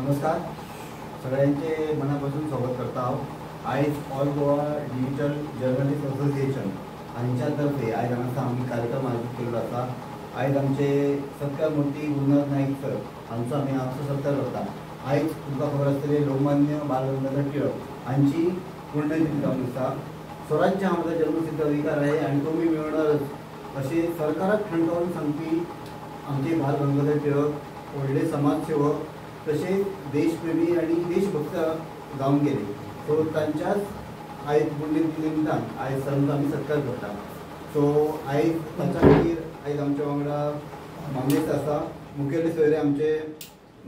नमस्कार, सगळ्यांचे मनापासून स्वागत करता हांव। आयज all Goa digital journalist association हांच्यातर्फे आयज हांगासर आमी कार्यक्रम आयोजीत केल्लो आसा। आयज आमचे सत्कार मूर्ती गुरुनाथ नाईक सर हांचो आमी हांगासर सत्कार करता। आयज तुमकां खबर आसतली लोकमान्य बाळ गंगाधर टिळक हांची पुण्यतिथी जावन आसा। स्वराज्य हा म्हजो जन्मसिद्ध अधिकार आहे आणि तो मी मिळवणारच असे सरकाराक ठणकावून सांगपी आमचे बाळ गंगाधर टिळक व्हडले समाजसेवक तसेच देशप्रेमी आणि देशभक्त जावन गेले। सो तांच्याच आयज पुण्यतिथी निमतान आयज सरांचो आमी सत्कार करता। सो आयज ताच्या खातीर आयज आमच्या वांगडा मामलेस्त आसा मुखेली सोयरे आमचे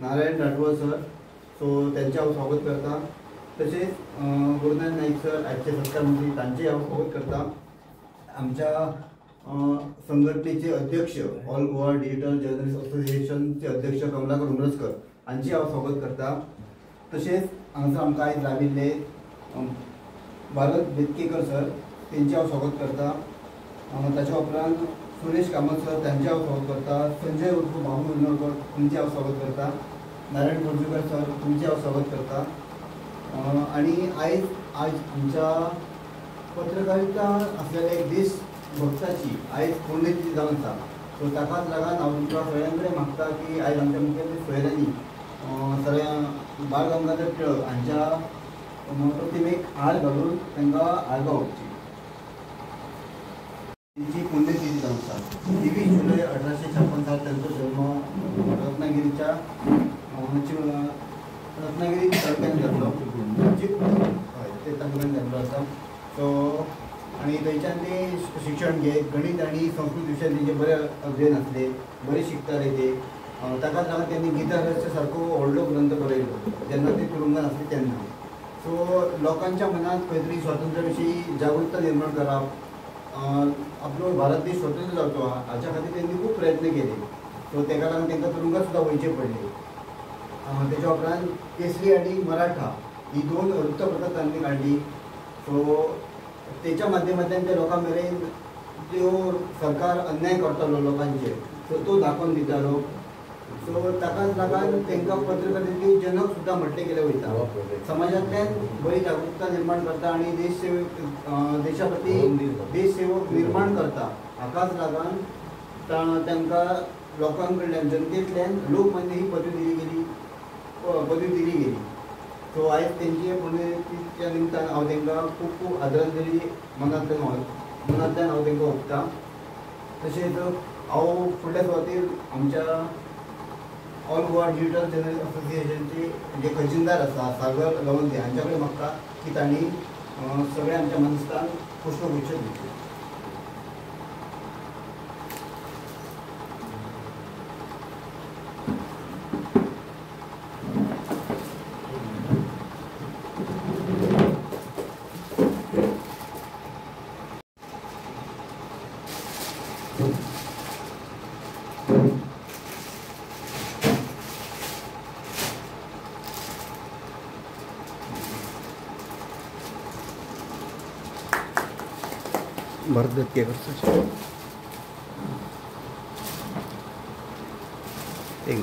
नारायण राठोड सर। सो त्यांचे हांव स्वागत करता। तसेच गुरुनाथ नाईक सर आजचे सत्कार मंत्री तांचे हांव स्वागत करता। आमच्या संघटनेचे अध्यक्ष ऑल गोवा डिजिटल जर्नलिस्ट असोसिएशनचे अध्यक्ष कमलाकर उमरसकर हांचे हांव स्वागत करता। तसेच हांगासर आमकां आयज लाभिल्ले भारत बेतकेकर सर तेंचे हांव स्वागत करता। ताच्या उपरांत सुरेश कामत सर तांचे हांव स्वागत करता। संजय उर्फ बाबू विनोदकर तुमचे हांव स्वागत करता। नारायण बोरजकर सर तुमचे हांव स्वागत करता। आणि आयज आमच्या पत्रकारिता असलेल्या एक देशभक्ताची आयज पुण्यतिथी जावन आसा। सो ताकाच लागून हांव तुमकां सगळ्यां कडेन मागता की आयज आमच्या मुखेल सोयऱ्यांनी सगळ्या बाळ गंगाधर टिळक हांच्या प्रतिमेक हार घालून तांकां आर्गां ओंपची। तांची पुण्यतिथी जावन आसा 23 जुलय 1856 साल तांचो जल्म रत्नागिरीच्या रत्नागिरी तालुक्यात जाल्लो ते तालुक्यात जाल्लो आसा। सो आणि थंयच्यान ते शिक्षण घेत गणित आणि संस्कृत विशयान तेंचे बरे अध्ययन आसले, बरे शिकताले ते। ताकाच लागून त्यांनी गीता रहस्य सारको व्हडलो ग्रंथ बरयलो जेन्ना ते तुरुंगात आसले तेन्ना। सो लोकांच्या मनात खंय तरी स्वातंत्र्या विशीं जागृतता निर्माण करप, आपलो भारत देश स्वतंत्र जावचो हाच्या खातीर त्यांनी खूब प्रयत्न केले। सो तेका लागून तांकां तुरुंगात सुद्दां वयचें पडलें। तेच्या उपरांत केसरी आणि मराठा ही दोन वृत्तपत्रां तांणी काडली। सो तेच्या माध्यमांतल्यान ते लोकां मेरेन त्यो सरकार अन्याय करतालो लोकांचेर सो तो दाखोवन दितालो। सो ताकाच लागून तांकां पत्रकारितेचे जनक सुद्दां म्हटलें गेलें वयता। समाजांतल्यान बरी जागृतता निर्माण करता आणि देशा प्रती देशसेवक निर्माण करता हाकाच लागून तांकां लोकां कडल्यान जनतेंतल्यान लोकमान्य ही पदवी दिली गेली। सो आयज तेंचे पुण्यतिथीच्या निमतान हांव तांकां खूब खूब आदरांजली मनांतल्यान हांव तांकां ओंपता। तशेंच हांव फुडल्या सुवातेर आमच्या ऑल गोवा डिजिटल जर्नलिस्ट असोसिएशनचे जे खजिनदार आसा सागर लवंदे हांच्या कडेन मागता की तांणी सगळ्या आमच्या मनस्थान पुष्पगुच्छ दिवचे। भारत बेतकेकर सर एक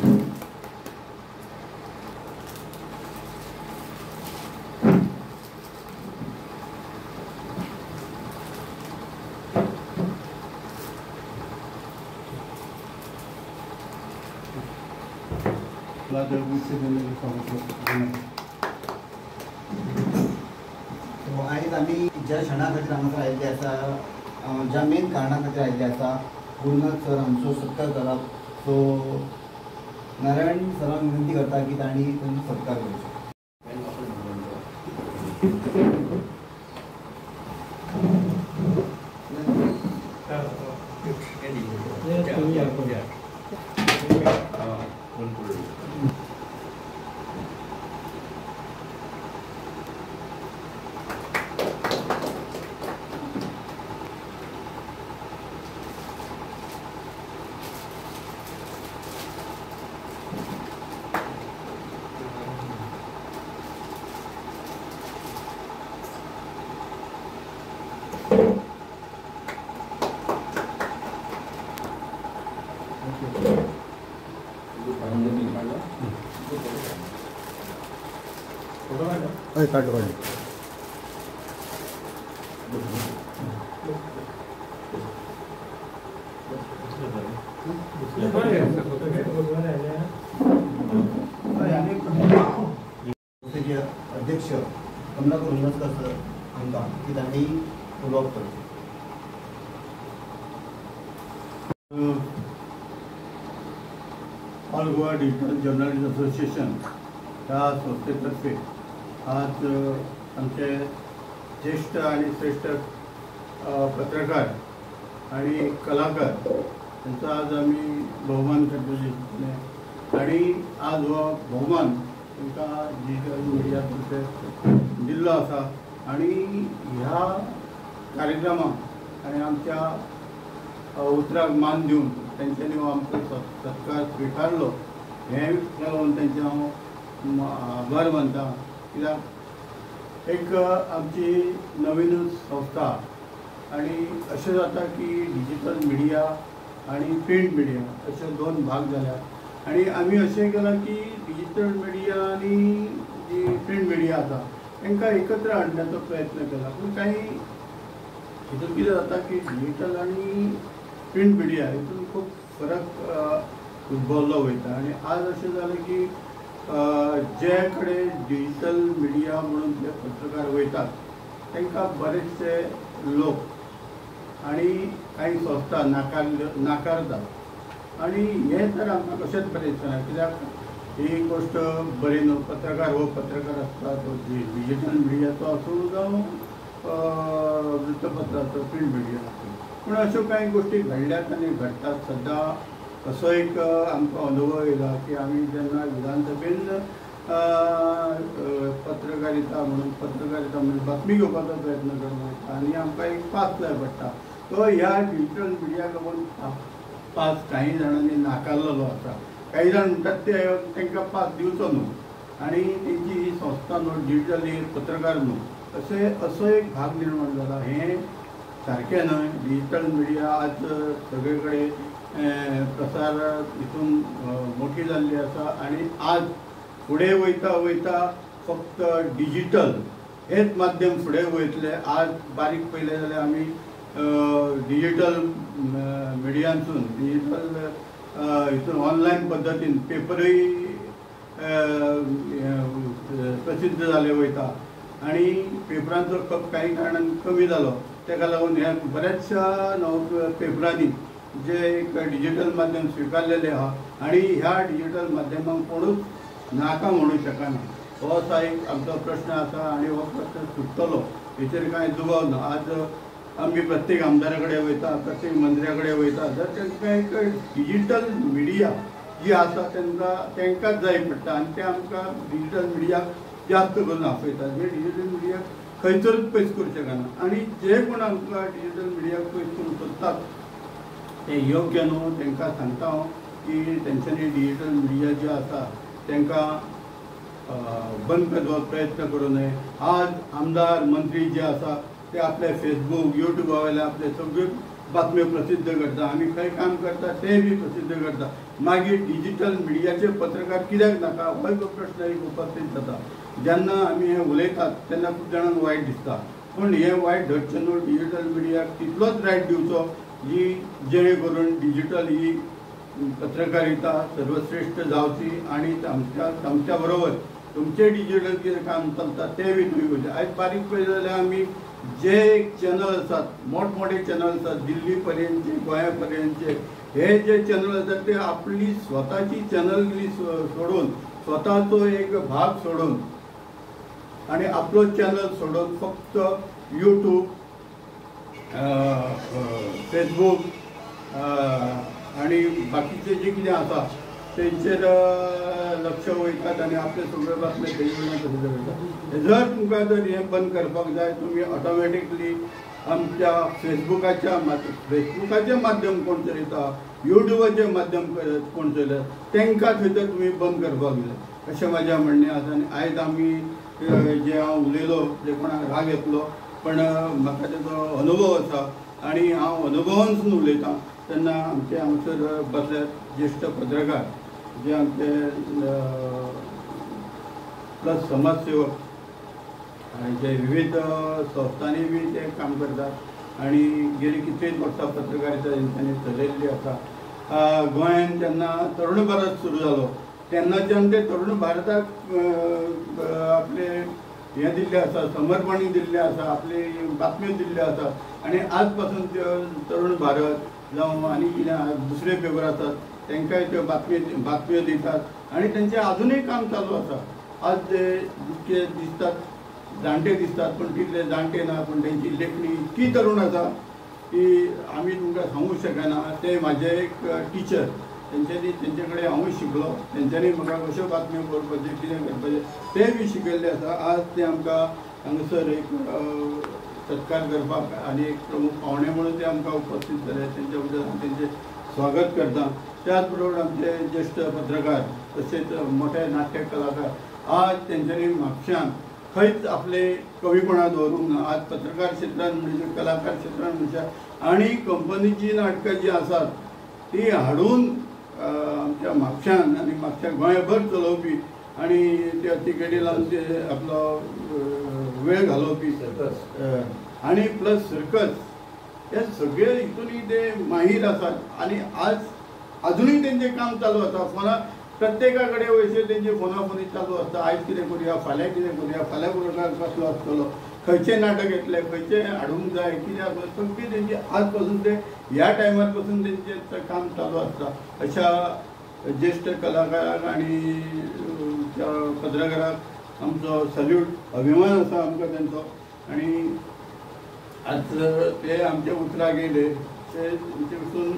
आयज आमी ज्या क्षणा खातीर हांगासर आयिल्ले आसा, ज्या मेन कारणा खातीर आयिल्ले आसा गुरुनाथ सर हांचो सत्कार करप। सो नारायण सरांक विनंती करता की तांणी तांचो सत्कार करचो। हय काढलो अध्यक्ष कमलाकर हुमस्कर सर आमकां की तांणी उलोवप करचें. All Goa digital journalist association ह्या संस्थेतर्फे आज आमचे ज्येष्ठ आणि श्रेष्ठ पत्रकार आणि कलाकार त्यांचा आज आम्ही बहुमान करतले आणि आज हो बहुमान तांकां डिजिटल मिडिया तर्फे दिल्लो आसा आणि ह्या कार्यक्रमाक आणि आमच्या उतराक मान दिवन तेंच्यांनी हो आमचो सत्कार स्विकारलो हें लागून तेंचे हांव आभार मानता. कित्याक एक आमची नवीनच संस्था आणि अशें जाता की डिजिटल मिडिया आणि प्रिंट मिडिया अशे दोन भाग जाल्या आणि आमी अशें केलां की डिजिटल मिडिया आणि जी प्रिंट मिडिया आसा तांकां एकत्र हाडण्याचो प्रयत्न केला. पूण काही हितून कितें जाता की डिजिटल आणि प्रिंट मिडिया हितून खूब फरक उद्भवलो वयता आणि आज अशें जालें की जे कडेन डिजिटल मिडिया म्हणून जे पत्रकार वयतात तांकां बरेचशे लोक आणि काही संस्था नाकारतात आणि हे तर आमकां कशेंच बरें दिसना. कित्याक ही गोष्ट बरी न्हू. पत्रकार हो पत्रकार आसता तो डिजिटल मिडियाचो आसूं जावं वृत्तपत्राचो प्रिंट मिडिया आसूं. पूण अश्यो कांय गोश्टी घडल्यात आनी घडटात. सद्दां असो एक आमकां अनुभव येयला की आमी जेन्ना विधानसभेन पत्रकारिता म्हणून बातमी घेवपाचो प्रयत्न करता आनी आमकां एक पास जाय पडटा. तो ह्या डिजिटल मिडियाक लागून पास काही जाणांनी नाकारलेलो आसा. काही जाण म्हणटात ते तांकां पास दिवचो न्हू आनी तेंची ही संस्था न्हू डिजिटल पत्रकार न्हू असो एक भाग निर्माण जाला. हें सारकें न्हय. डिजिटल मिडिया आज सगळे कडेन प्रसार हितून मोठी जाल्ली आसा आणि आज फुडें वयता फक्त डिजिटल हेच माध्यम फुडें वयतले. आज बारीक पयलें जाल्यार आमी डिजिटल मिडियांसून डिजिटल हितून ऑनलायन पद्दतीन पेपरूय प्रसिद्ध जाले वयता आणि पेपरांचो काही कारणान कमी जालो. ताका लागून ह्या बऱ्याचशा पेपरांनी जे एक डिजिटल माध्यम स्विकारलेले आहा आणि ह्या डिजिटल माध्यमांक कोणूच नाका म्हणू शकना. हो असो एक आमचो प्रश्न आसा आणि हो प्रश्न सुटतलो हेचेर कांय दुबाव ना. आज आमी प्रत्येक आमदारा कडेन वयता, प्रत्येक मंत्र्या कडेन वयता. जर तांकां एक डिजिटल मिडिया जी आसा तांकांच जाय पडटा आनी ते आमकां डिजिटल मिडियाक जास्त करून आपयतात. जे डिजिटल मिडियाक खंयसरूच पयस करूं शकना आणि जे कोण आमकां डिजिटल मिडियाक पयस करूंक सोदतात ते योग्य न्हू. तांकां सांगता हांव की तेंच्यांनी डिजिटल मिडिया जे आसा तांकां बंद करपाचो प्रयत्न करूं नये. आज आमदार मंत्री जे आसा ते आपले फेसबूक युट्यूबा वयल्यान आपले सगळ्यो बातम्यो प्रसिद्ध करता. आमी खंय काम करता ते बी प्रसिद्ध करता. मागीर डिजिटल मिडियाचे पत्रकार कित्याक नाका हो एक प्रश्न एक उपस्थित जाता. जेन्ना आमी हे उलयतात तेन्ना खूब जाणांक वायट दिसता. पूण हे वायट धरचें न्हू. डिजिटल मिडियाक तितलोच रायट दिवचो जी जेणे करून डिजिटल ही पत्रकारिता सर्वश्रेष्ठ जावची आणि आमच्या बरोबर तुमचे डिजिटल कितें काम चलता ते बी तुमी करचे. आयज बारीक पळयत जाल्यार आमी जे चॅनल आसात मोठमोठे चॅनल आसात दिल्ली पर्यंतचे गोंया पर्यंतचे हे जे चॅनल आसात ते आपली स्वताची चॅनल सोडून स्वताचो एक भाग सोडून आणि आपलो चॅनल सोडून फक्त यूट्यूब फेसबूक आणि बाकीचे जे कितें आसा तेंचेर लक्ष वयतात आणि आपले सगळे बातम्यो तेंचे प्रसिद्ध करतात. जर तुमकां जर हें बंद करपाक जाय तुमी ऑटोमॅटिकली आमच्या फेसबुकाचें माध्यम कोण चलयता युट्यूबाचें माध्यम कोण चलयता तांकां थंयसर तुमी बंद करपाक जाय अशें म्हाजें म्हणणें आसा. आनी आयज आमी जे हांव उलयलो जे कोणाक राग येतलो पण म्हाका तेजो अनुभव आसा आणि हांव अनुभवानसून उलयतां. तेन्ना आमचे हांगसर बसल्यात ज्येश्ठ पत्रकार जे आमचे प्लस समाजसेवक जे विविध संस्थांनी बी ते काम करतात आणि गेली कितलेच वर्सां पत्रकारिता तेंच्यांनी चलयल्ली आसा। गोंयांत जेन्ना तरुण भारत सुरू जालो तेन्नाच्यान ते तरुण भारताक आपले हें दिल्लें आसा, समर्पणी दिल्लें आसा, आपली बातम्यो दिल्ल्यो आसात आणि आज पासून त्यो तरुण भारत जावं आनी कितें दुसरे पेपर आसात तांकांय त्यो बातम्यो दितात आणि तेंचें आजुनूय काम चालू आसा। आज ते जितके दिसतात जाणटे दिसतात पण तितले जाणटे ना, पण तेंची लेखणी इतकी तरुण आसा की आमी तुमकां सांगूंक शकना। ते म्हाजे एक टिचर, तेंचे कडेन हांवूय शिकलो, तेंच्यांनी म्हाका कश्यो बातम्यो बरोवपाच्यो कितें करपाचें ते बी शिकयल्लें आसा। आज ते आमकां हांगासर एक सत्कार करपाक आनी एक प्रमुख पावणे म्हणून ते आमकां उपस्थित जाले, तेंच्या बद्दल हांव तेंचें स्वागत करता। त्याच बरोबर आमचे ज्येश्ठ पत्रकार तशेंच मोठे नाट्य कलाकार आज तेंच्यांनी म्हापश्यान खंयच आपले कमीपणां दवरूंक ना। आज पत्रकार क्षेत्रांत म्हणजे कलाकार क्षेत्रांत म्हणजे आनी कंपनीची नाटकां जी आसात ती हाडून आमच्या म्हापश्यान आनी म्हापश्या गोंयभर चलोवपी आणि त्या तिकेटी लावन ते आपलो वेळ घालोवपी सर्कस आणि प्लस सर्कस हे सगळे हितूनय ते माहीर आसात आणि आज अजूनही तेंचें काम चालू आसा। फोना प्रत्येका कडेन वयसर तेंची फोनाफोनी चालू आसता, आयज कितें करुया, फाल्यां कितें करुया, फाल्यां प्रोग्राम कसलो आसतलो, खंयचें नाटक येतलें, खंयचें हाडूंक जाय, कित्याक सगळीं तेंची आज पासून ते ह्या टायमार पासून तेंचें काम चालू आसता। अशा ज्येश्ठ कलाकाराक आनी त्या पत्रकाराक आमचो सल्यूट, अभिमान आसा आमकां तेंचो। आनी आज ते आमचे उतराक येयले ते तेंचे पसून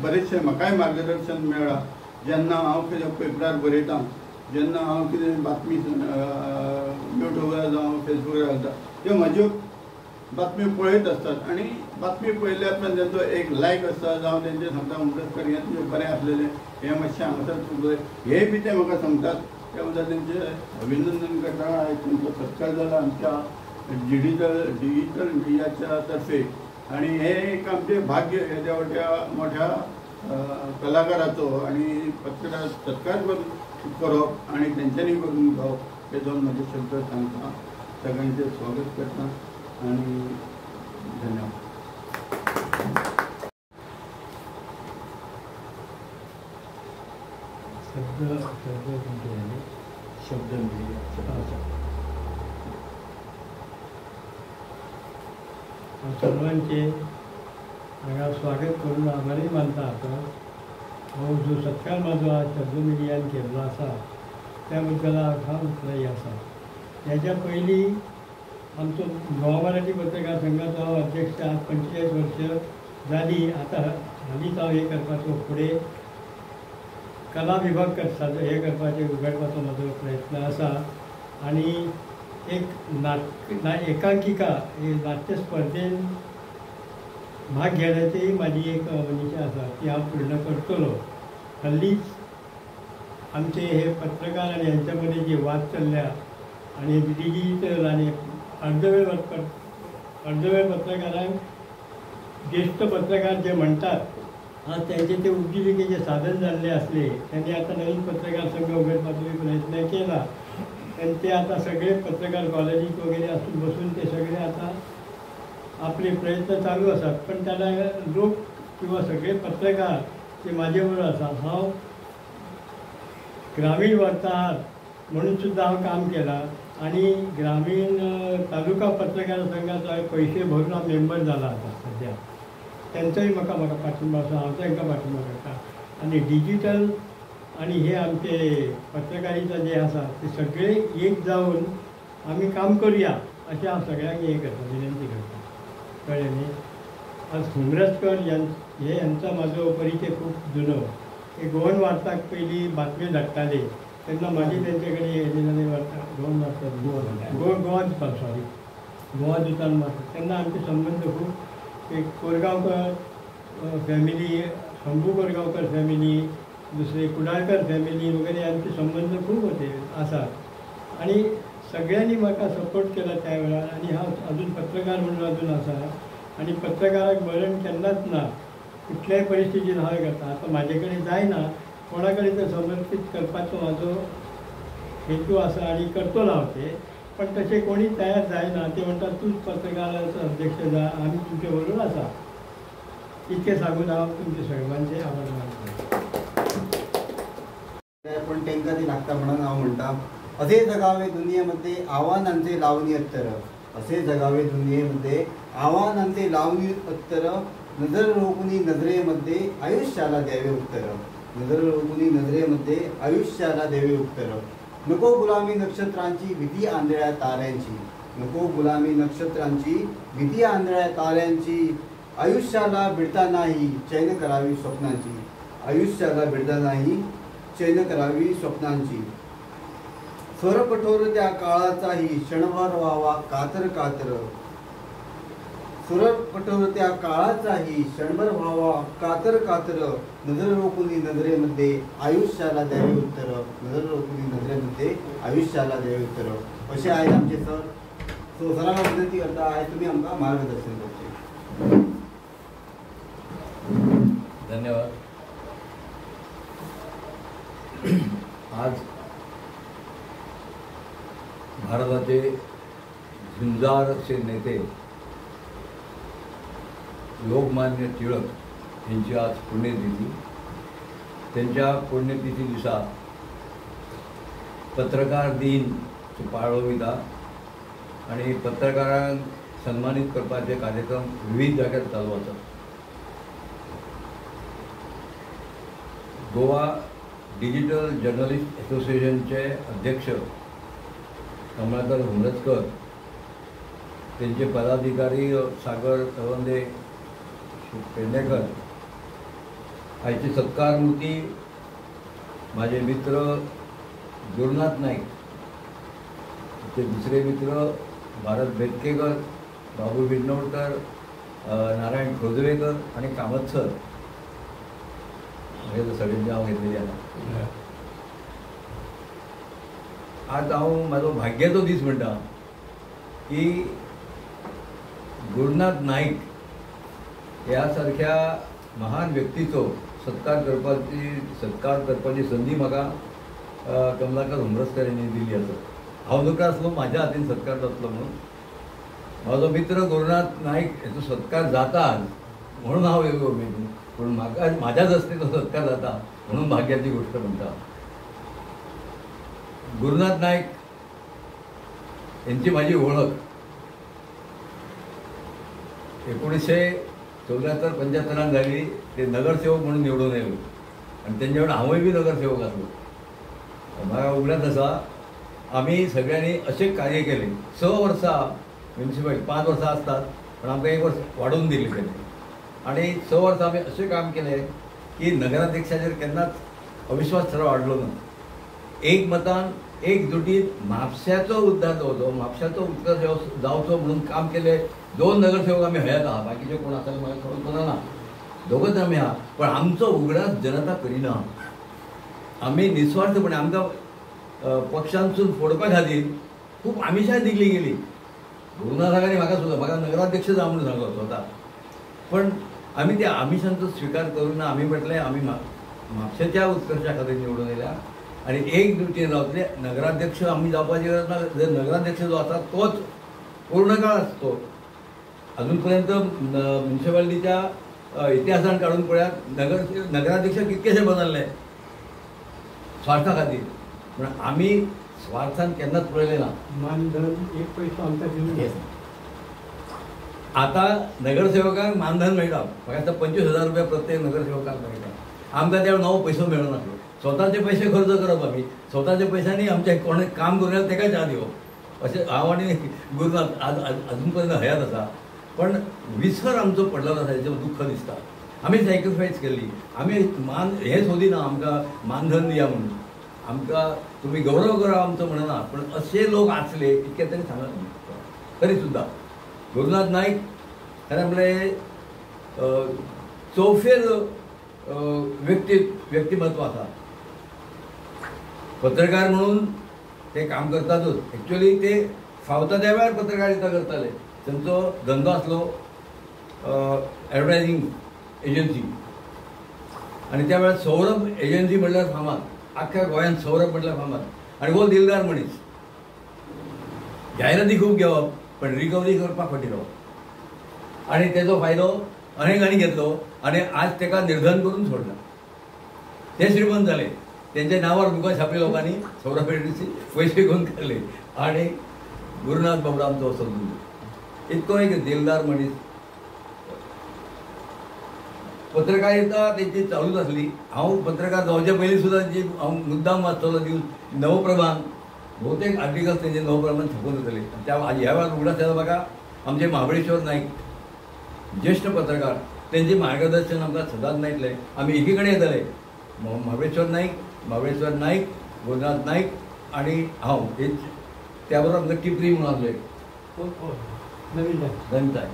बरेचशे म्हाकाय मार्गदर्शन मेळ्ळां। जेन्ना हांव कितें पेपरार बरयतां, जेन्ना हांव कितें बातमी युट्यूबार जावं फेसबुकार घालता त्यो म्हाज्यो बातम्यो पळयत आसतात आणि बातमी पळयल्या उपरांत तेंचो एक लायक आसता जावं तेंचे सांगता उमरसकर हें तुजें बरें आसलेलें, हें मातशें हांगासर चुकलें, हेंय बी ते म्हाका सांगतात। त्या बद्दल तेंचें अभिनंदन करता। आयज तुमचो सत्कार जाला आमच्या डिजिटल मिडियाच्या तर्फे आणि हे एक आमचें भाग्य येद्या मोठ्या कलाकाराचो आणि पत्रकार सत्कार करप आणि तेंच्यांनी करून घेवप हे दोन म्हाजे शब्द सांगता। सगळ्यांचें स्वागत करता आणि धन्यवाद। शब्द सर्वांचे हांगा स्वागत करून आभारी मानता। आता हो जो सत्कार म्हाजो आज शब्द मिडियान केल्लो आसा त्या बद्दल हांव उत्साही आसा। हेच्या पयलीं आमचो गोवा मराठी पत्रकार संघाचो हांव अध्यक्ष आज 45 वर्सां जाली। आतां हालींच हांव हे करपाचो फुडें कला विभाग हे करपाचें उगडपाचो म्हजो प्रयत्न आसा आनी एक एकांकिका नाट्य स्पर्धेन भाग घेवपाची म्हाजी एक मनीशा आसा ती हांव पूर्ण करतलो। हल्लीच आमचे हे पत्रकार आनी हेंच्या मदीं जे वाद चल्ल्या आनी डिजिटल आनी अर्धवेळ पत्रकारांक ज्येश्ठ पत्रकार जे म्हणटात आज तेंचे ते उपजिविकेचे साधन जाल्ले आसले त्यांनी आता नवीन पत्रकार संघ उगडपाचो प्रयत्न केला आणि ते आता सगळे पत्रकार कॉलेजीत वगैरे आसून बसून ते सगळे आता आपले प्रयत्न चालू असतात। पण त्याला लोक किंवा सगळे पत्रकार ते माझे बरोबर आसात। हांव ग्रामीण वार्ताहर म्हणून सुद्धा हांव काम केलां आणि ग्रामीण तालुका पत्रकार संघाचो पैसे भरून हांव मेंबर जाला आता सध्या। त्यांचोय म्हाका पाठिंबा आसा, हांव तांकां पाठिंबा करता आणि डिजिटल आणि हे आमचे पत्रकारिता जे आसा ते सगळे एक जावन आमी काम करूया अशें हांव सगळ्यांक हे करता, विनंती करता। कळ्ळें न्ही? आज हुमरसकर यांचा म्हाजो परिचय खूब जुनो। ते गोवन वार्ताक पयलीं बातम्यो धाडटाले तेन्ना म्हाजी तेंचे कडेन येयली वार्ता गोवन वार्ता गोवा दुतान वार्ता तेन्ना आमचे संबंध खूब एक कोरगांवकर फॅमिली, शंभू कोरगांवकर फॅमिली, दुसरे कुडाळकर फॅमिली वगैरे आमचे संबंध खूप होते आसात आणि सगळ्यांनी म्हाका सपोर्ट केला त्या वेळार आणि हांव अजून पत्रकार म्हणून अजून आसा आणि पत्रकाराक मरण केन्नाच ना, कुठल्याय परिस्थितीन हांव करता। आता म्हाजे कडेन जायना कोणा कडेन तें समर्पीत करपाचो म्हाजो हेतू असा आणि करतो लावते, पण तसे कोणी तयार जायना. ते म्हणतात तूच पत्रकाराचा अध्यक्ष जा, आम्ही तुमच्या बरोबर असा. इतके सांगून हांव तुमचे सर्वांचे आभार मानतो. पण तेंका ती लागता म्हणून हांव म्हणटा, असे जगावे दुनियेमध्ये आव्हानांचे लावणी उत्तर. असे जगावे दुनियेमध्ये आव्हानांचे लावणी उत्तर. नजर रोखुनी नजरेमध्ये आयुष्याला द्यावे उत्तर. नजर रोखुनी नजरेमध्ये आयुष्याला द्यावे उत्तर. नको गुलामी नक्षत्रांची भीती आंधळ्या ताऱ्यांची. नको गुलामी नक्षत्रांची भीती आंधळ्या ताऱ्यांची. आयुष्याला भिडता नाही चैन करावी स्वप्नांची. आयुष्याला भिडता नाही चैन करावी स्वप्नांची. स्वरकठोर त्या काळाचाही क्षणभर व्हावा कातर कातर. स्वरकठोर त्या काळाचाही क्षणभर व्हावा कातर कातर. नजर रोखुनी नजरेमध्ये आयुष्याला द्यावे उत्तर. नजर रोखुनी नजरेमध्ये आयुष्याला द्यावे उत्तर. असे आहेत आमचे सर. सो सरांना विनंती करता आहे तुम्ही आमकां मार्गदर्शन करचे. धन्यवाद. आज भारताचे झुंजार असे नेते लोकमान्य टिळक यांची आज पुण्यतिथी. त्यांच्या पुण्यतिथी दिसा पत्रकार दिन पाळो वयता आणि पत्रकारांक सन्मानित करपाचे कार्यक्रम विविध जाग्यार चालू आसात. गोवा डिजिटल जर्नलिस्ट असोसिएशनचे अध्यक्ष कमलाकर हुमरजकर, त्यांचे पदाधिकारी सागर तवंदे, पेडणेकर, आयचे सत्कार मूर्ती माझे मित्र गुरुनाथ नाईक, ते दुसरे मित्र भारत बेतकेकर, बाबू बिजनोडकर, नारायण खोजवेकर आणि कामत सर हे सगळ्यांची हांव घेतलेली आसा. आज हांव म्हाजो भाग्याचो दीस म्हणटा की गुरुनाथ नाईक ह्या सारख्या महान व्यक्तीचो सत्कार करपाची संदी म्हाका कमलाकर हुमरजकर यांनी दिली आसा. हांव नकळो आसलो म्हाज्या हातीन सत्कार जातलो म्हणून. म्हाजो मित्र गुरुनाथ नाईक हेचो सत्कार जाता म्हणून हांव येयलो उमेदीन, पूण म्हाका म्हाज्याच हस्ते तो सत्कार जाता म्हणून भाग्याची गोष्ट म्हणटा. गुरुनाथ नाईक यांची माझी ओळख 1974-75 झाली. ते नगरसेवक म्हणून निवडून येयलो आणि त्यांच्या वेळेस हांवूय बी नगरसेवक आसलो. म्हाका उगडास आसा आमी सगळ्यांनी अशें कार्य केले. 6 वर्सां म्युनिसिपालिटी 5 वर्सां आसतात पण आमकां 1 वर्स वाडोवन दिल्लें तेणें. आणि 6 वर्सां आमी अशें काम केलें की नगराध्यक्षाचेर केन्नाच अविश्वास थाराव हाडलो ना. एक मतान एकजुटीत म्हापश्याचो उद्धार जावचो, म्हापश्याचो उत्कर्श जावचो म्हणून काम केलें. 2 नगरसेवक आमी हयात आहा, बाकीचे कोण आसा म्हाका खबर ना, दोगूच आमी आहा. पण आमचो उगडास जनता करिना. आमी निस्वार्थपणे आमकां पक्षांसून फोडपा खातीर खूब आमिशां दिल्ली गेली. गुरुनाथाकांनी म्हाका सुद्दां म्हाका नगराध्यक्ष जा म्हणून सांगलो स्वता. पण आमी त्या आमिशांचो स्विकार करून आमी म्हटलें आमी म्हापशेच्या उत्कर्शा खातीर निवडून येयल्या आणि एकजुटीन रावतले. नगराध्यक्ष आमी जावपाची गरज ना. जर नगराध्यक्ष जो आसा तोच पूर्ण काळ आसतो. अजून पर्यंत म्युनिसिपालिटीच्या इतिहासान काढून पळयात नगराध्यक्ष कितकेशे बदलले स्वार्था खातीर. पण आमी स्वार्थान केन्नाच पळयलें ना. मानधन 1 पैसो आमकां दिवंक जाय. आता नगरसेवकांक मानधन मेळटा. म्हाका दिसता 25,000 रुपया प्रत्येक नगरसेवकाक मेळटा. आमकां त्या नवो पयसो मेळनासलो. स्वताचे पैसे खर्च करप आमी. स्वताच्या पैशांनी आमचे कोणें काम करून येयला तेका च्या दिवप अशें हांव आनी गुरुनाथ अजून पर्यंत हयात आसा. पण विसर आमचो पडलेलो आसा हेचें दुख्ख दिसता. आमी सॅक्रिफायस केल्ली. आमी हें सोदिना आमकां मानधन दिया म्हणून. आमकां तुमी गौरव करा आमचो म्हणना. पण अशे लोक आसले इतके तरी सांगत तरी सुद्दां गुरुनाथ नाईक खरें म्हणलें चौफेर व्यक्तिमत्व आसा. पत्रकार म्हणून ते काम करतातच. एक्चुअली ते फावता त्या वेळार पत्रकारिता करताले. तांचो धंदो आसलो एडवर्टायझींग एजन्सी आणि त्या वेळार सौरभ एजन्सी म्हणल्यार फामाद. आख्ख्या गोंयांत सौरभ म्हणल्यार फामाद. आनी हो दिलदार मनीस. जायराती खूब घेवप पण रिकवरी करपाक फाटीं रावप आनी तेजो फायदो अनेकांनी घेतलो आनी आज ताका निर्धन करून सोडला. ते श्रीमंत जाले, त्यांच्या नावावर दुकान छापले लोकांनी, सौरापेटीचे पैसे घेऊन काढले आणि गुरुनाथ बाबडा आमचो असो इतको एक दिलदार मनीस. पत्रकारिता त्यांची चालूच असली. हांव पत्रकार जावचे पयलीं सुद्दां जी हांव मुद्दाम वाचतलो न्यूज नवप्रभान, बहुतेक आर्टिकल्स तेंचे नवप्रभान छापून येतले. त्या ह्या वेळार उगडास येता म्हाका आमचे महाबळेश्वर नाईक ज्येष्ठ पत्रकार, त्यांचे मार्गदर्शन आमकां सदांच मेळटलें. आमी एकी कडेन येताले, महाबळेश्वर नाईक, गुरुनाथ नाईक आणि हांव. त्या बरोबर आमकां टिपरी म्हणून आसले नवीनताय.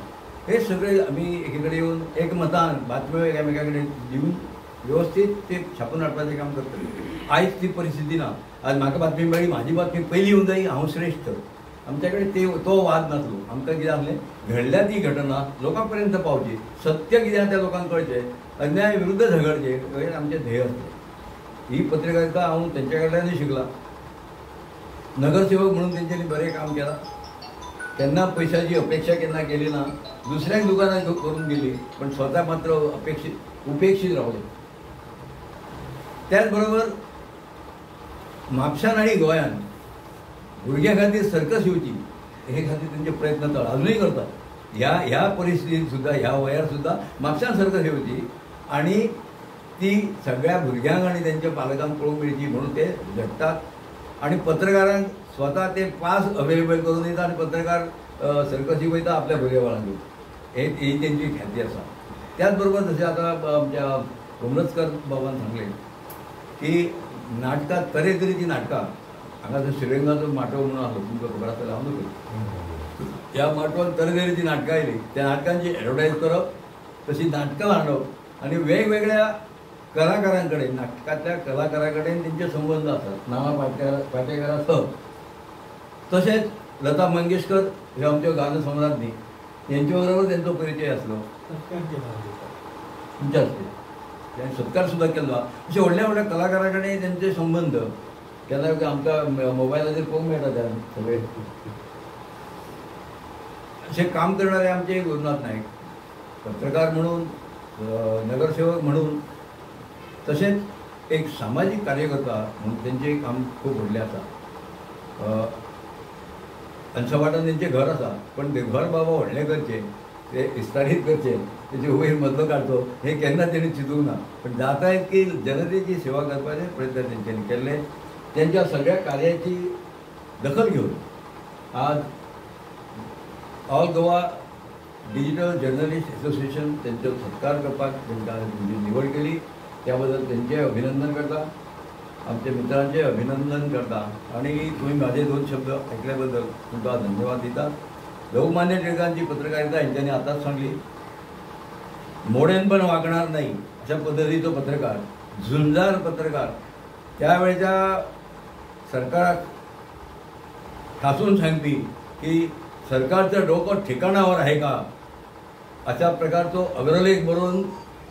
हे सगळे आमी एके कडेन येवन एकमतान बातम्यो एकामेका कडेन दिवन व्यवस्थीत ते छापून हाडपाचें काम करतले. आयज ती परिस्थिती ना. आज म्हाका बातमी मेळ्ळी, म्हाजी बातमी पयलीं येवन जायी, हांव श्रेश्ठ. आमच्या कडेन तो वाद नासलो. आमकां कितें आसलें, घडल्या ती घटना लोकां पर्यंत पावची, सत्य कितें त्या लोकांक कळचें, अन्याय विरुद्ध झगडचें, हे आमचें ध्येय आसलें. ही पत्रकारिता हांव तेंच्या कडल्यानूय शिकला. नगरसेवक म्हणून तेंच्यांनी बरें काम केलां. केन्ना पयशाची अपेक्षा केन्ना केली ना. दुसऱ्यांक दुकानां करून दिली पण स्वता मात्र उपेक्षीत रावले. त्याच बरोबर म्हापशान आनी गोंयान भुरग्यां खातीर सर्कस येवची हे खातीर तेंचे प्रयत्न अजूनही करतात. ह्या परिस्थितीत सुद्दां, ह्या वयार सुद्दां म्हापशान सर्कस येवची आणि ती सगळ्या भुरग्यांक आणि त्यांच्या पालकांक पळोवंक मेळची म्हणून ते झडटात. आणि पत्रकारांक स्वता ते पास अवेलेबल करून दिता आणि पत्रकार सर्कसी वयता आपल्या भुरग्या बाळांक घेवन. ही तेंची ख्याती आसा. त्याच बरोबर जशें आतां आमच्या उमरजकर बाबान सांगलें की नाटकां तरेतरेची नाटकां, हांगा जर श्रीरंगाचो माटो म्हणून आसलो, तुमकां खबर आसतलें, हांव न्हू. ह्या माटवान तरेतरेची नाटकां आयली. त्या नाटकांची एडवर्टायज करप, तशी नाटकां हाडप आणि वेगवेगळ्या कलाकारां कडेन, नाटकांतल्या कलाकारां कडेन तेंचे संबंध आसात. नाना पाटेकर आसप, तशेंच लता मंगेशकर हे आमच्यो गान सम्राज्ञी, तेंचे बरोबर तेंचो परिचय आसलो. तुमच्या हस्ते ताणें सत्कार सुद्दां केल्लो. अशे व्हडल्या व्हडल्या कलाकारां कडेन तेंचे संबंध केन्ना आमकां मोबायलाचेर पळोवंक मेळटा. त्या सगळे अशें काम करणारे आमचे गुरुनाथ नाईक, पत्रकार म्हणून, नगरसेवक म्हणून, तशेंच एक सामाजीक कार्यकर्ता म्हणून तेंचें काम खूब व्हडलें आसा. तांच्या वाटान तेंचें घर आसा पण ते घर बाबा व्हडलें करचें, ते विस्तारीत करचें, तेजे वयर मदलो काडचो हे केन्ना तेणी चिंतूंक ना. पण जाता की जनतेची सेवा करपाचे प्रयत्न तेंच्यांनी केल्ले. त्यांच्या सगळ्या कार्याची दखल घेवन आज all Goa digital journalist association तेंचो सत्कार करपाक तेंकां निवड केली. त्याबद्दल तेंचे अभिनंदन करता, आमच्या मित्रांचे अभिनंदन करता आणि तुम्ही माझे 2 शब्द ऐकल्याबद्दल तुमका धन्यवाद दिता. लोकमान्य टिळकांची पत्रकारिता यांच्यानी आताच सांगली, मोडेन पण वागणार नाही अशा पद्धतीचो पत्रकार, झुंजार पत्रकार, त्यावेळेच्या सरकाराक ठासून सांगपी की सरकारचं डोकं ठिकाणावर आहे का अशा प्रकारचो अग्रलेख बरोवन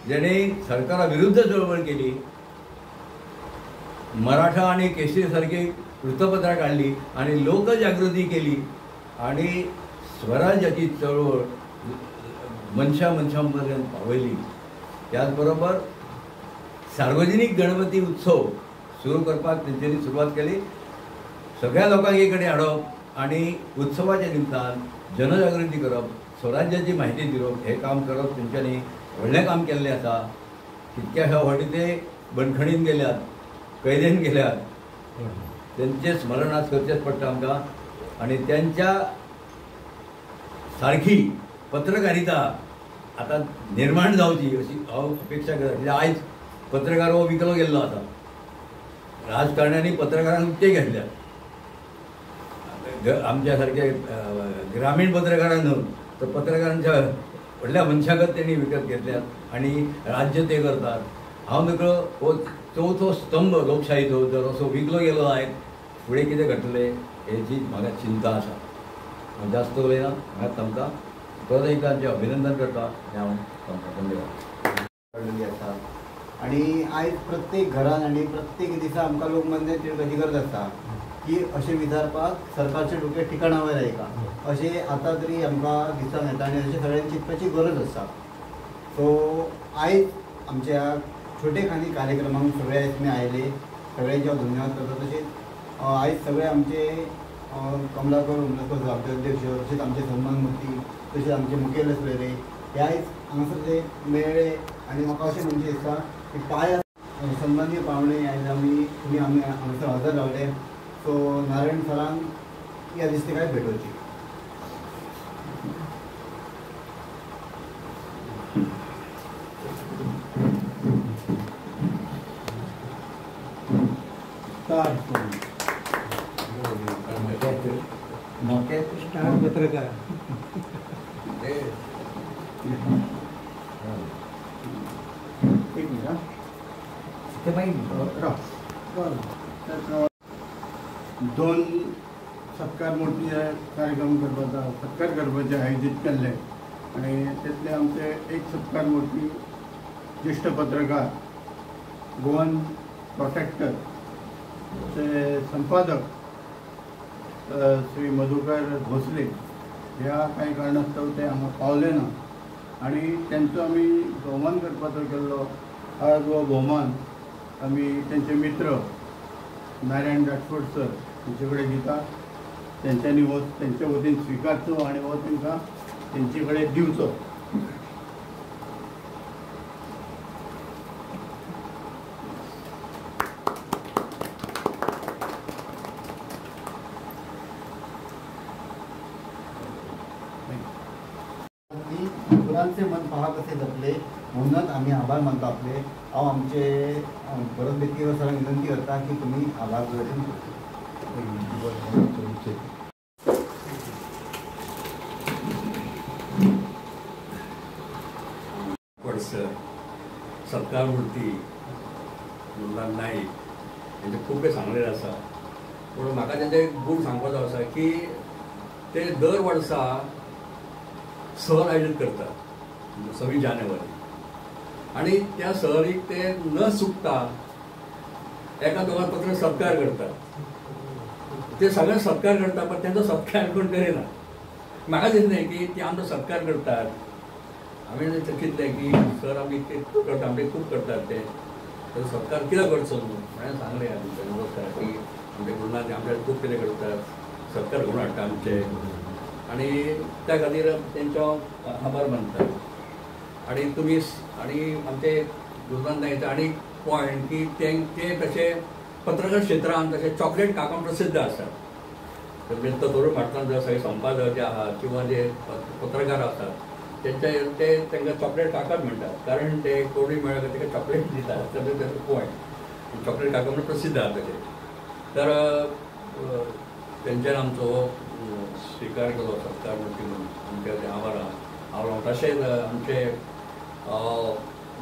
जेणे सरकाराविरुद्ध चळवळ केली. मराठा आणि केसरी सारखी वृत्तपत्रां काढली आणि लोकजागृती केली आणि स्वराज्याची चळवळ मनशांपर्यंत पावयली. त्याचबरोबर सार्वजनिक गणपती उत्सव सुरू करपाक तेंच्यांनी सुरवात केली. सगळ्या लोकांक एक कडेन हाडप आणि उत्सवाच्या निमतान जनजागृती करप, स्वराज्याची माहिती दिवप हे काम करप तेंच्यांनी व्हडलें काम केल्लें आसा. कितक्याशा फावटी ते बंदखणीन गेल्यात, कैदेन गेल्यात, त्यांचे स्मरण आज करचेच पडटा आमकां. आणि त्यांच्या सारखी पत्रकारिता आता निर्माण जावची अशी हांव अपेक्षा करता. आयज पत्रकार हो विकलो गेल्लो आसा. राजकारण्यांनी पत्रकारांक उक्ते घेतल्यात. आमच्या सारखे ग्रामीण पत्रकारांक न्हू तर पत्रकारांच्या व्हडल्या मनशागत त्यांनी विकत घेतल्यात आणि राज्य ते करतात. हांव नकळो हो 4थो स्तंभ लोकशाहीचो जर असो विकलो गेलो आयज फुडें कितें घडटलें हेची म्हाका चिंता आसा. हांव जास्त उलयना. हांव तांकां परत एकदां तांचें अभिनंदन करता आनी हांव तांकां धन्यवाद आसा. आणि आयज प्रत्येक घरान आणि प्रत्येक दिसा आमकां लोकमान्य टिळकाची गरज आसता. की अशें विचारपाक सरकारचे डोके ठिकाणावर आहे का अशें आतां तरी आमकां दिसून येता आनी अशें सगळ्यांनी चिंतपाची गरज आसा. सो आयज आमच्या छोटेखानी कार्यक्रमांक सगळे तुमी आयले, सगळ्यांचे हांव धन्यवाद करता. तशेंच आयज सगळे आमचे कमलाकर उमलेकर आमचे अध्यक्ष, तशेंच आमचे सन्मान मूर्ती, तशेंच आमचे मुखेल सोयरे हे आयज हांगासर ते मेळ्ळे आनी म्हाका अशें म्हणजे दिसता की पांय सन्मानीय पावणे आयज तुमी हांगासर हजर रावले. सो नारायण सरांक ह्या दिसते भेटोवची. स्टार पत्रकार एक मिनिट हां. ते मागीर दोन सत्कार मूर्ती कार्यक्रम करपाचा सत्कार करपाचे आयोजीत केल्ले आणि त्यातले आमचे एक सत्कार मूर्ती ज्येष्ठ पत्रकार गोवन प्रोटेक्टर चे संपादक श्री मधुकर भोसले ह्या काही कारणास्तव ते हांगा पावले ना आणि त्यांचो आमी भोवमान करपाचो केल्लो. आज हो भोवमान आमी त्यांचे मित्र नारायण राठोड सर तेंचे कडेन दितात. तेंच्यांनी हो तेंच्या वतीन स्विकारचो आनी हो तांकां तेंचे कडेन दिवचो. मुलांचे मन पहा कसे जपले म्हणूनच आम्ही आभार मानतो आपले. हांव आमचे परत बेतकीवर सरांक विनंती करता की तुम्ही आभार प्रदर्शन सत्कार मूर्ती मुल्लान नाईक हेंचे खूब काही सांगलेलें आसा. पूण म्हाका तेंचे गूण सांगपाचो आसा की ते दर वर्सा सहल आयोजीत करतात 26 जानेवारी आणि त्या सहलीक ते न चुकता एका दोगां पत्र सत्कार करतात. ते सगळ्यांक सत्कार करतात पण त्यांचा सत्कार कोण करिना. म्हाका दिसलें की ते आमचो सत्कार करतात. हांवें चिंतलें की सर आमी ते करता आमचे खूब करतात ते सत्कार कित्याक करचो न्हू. हांवें सांगलें आमच्या नमस्कार की आमचे गुरुनाथ आमचे खूब कितें करतात सत्कार घडोवन हाडटा आमचे आणि त्या खातीर तेंचो आभार मानतात. आणि तुमी आणि आमचे गुरुनाथ नाईक आणि पॉयंट की ते तशे पत्रकार क्षेत्रांत तशे चॉकलेट काकां प्रसिद्ध आसात. म्हणजे तरुण भारतांत जे सगळे संपादक जे आहात किंवा जे पत्रकार आसात ते तांकां चॉकलेट काकाच म्हणटात. कारण ते कोणी मेळ्ळा की ताका चॉकलेट दितात तेजो पॉयंट चॉकलेट काका म्हणून प्रसिद्ध आहात तशे. तर तेंच्यान आमचो स्विकार केलो सत्कार मूर्ती म्हणून आमचे आभार हांव. तशेंच आमचे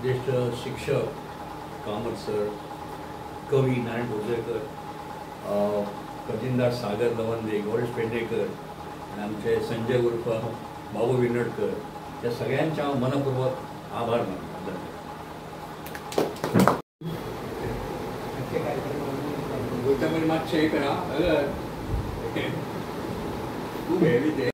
ज्येष्ठ शिक्षक कामत सर, कवी नारायण भोसलेकर, खजिनदार सागर लवंदे, गौरेश पेडणेकर आणि आमचे संजय उर्फ बाबू विनडकर या सगळ्यांच्या मनपूर्वक आभार मानतो. मातशें करा खूब हेवी ते